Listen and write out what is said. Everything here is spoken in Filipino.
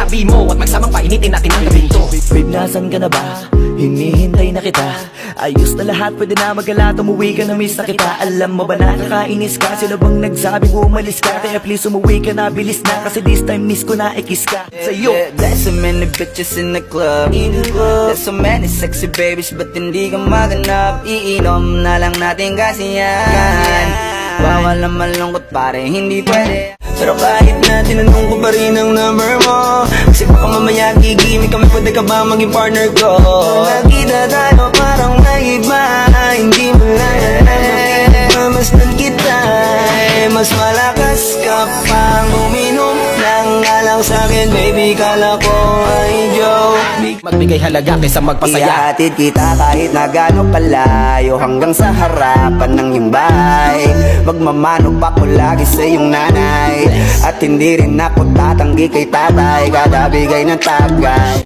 tabi mo at magsamang painitin natin ang gabing to. Babe, nasan ka na ba? Hinihintay na kita. Ayos na lahat, pwede na magala. Umuwi ka na, miss na kita. Alam mo ba na nakainis ka? Sino bang nagsabing umalis ka? Kaya please umuwi ka na, bilis na. Kasi this time miss ko na, ikis ka sa'yo. There's so many bitches in the club. There's so many sexy babies, but hindi ka maganap. Iinom na lang natin kasi yan. Bawal na malungkot pare, hindi pwede. Pero kahit na tinanong ko pa rin ang number mo, kasi baka mamaya gigimik kami, pwede ka ba maging partner ko? Nakita tayo parang may iba, hindi mo lang mamasdan kita. Mas malakas ka pang uminom ng alang sa'kin, baby, kala ko ay joke. Magbigay halaga kaysa magpasaya. Ihatid kita kahit na gano'ng kalayo, hanggang sa harapan ng iyong bahay. Magmamano pa ko lagi sa iyong nanay, at hindi rin ako tatanggi kay tatay, kada bigay ng tagay.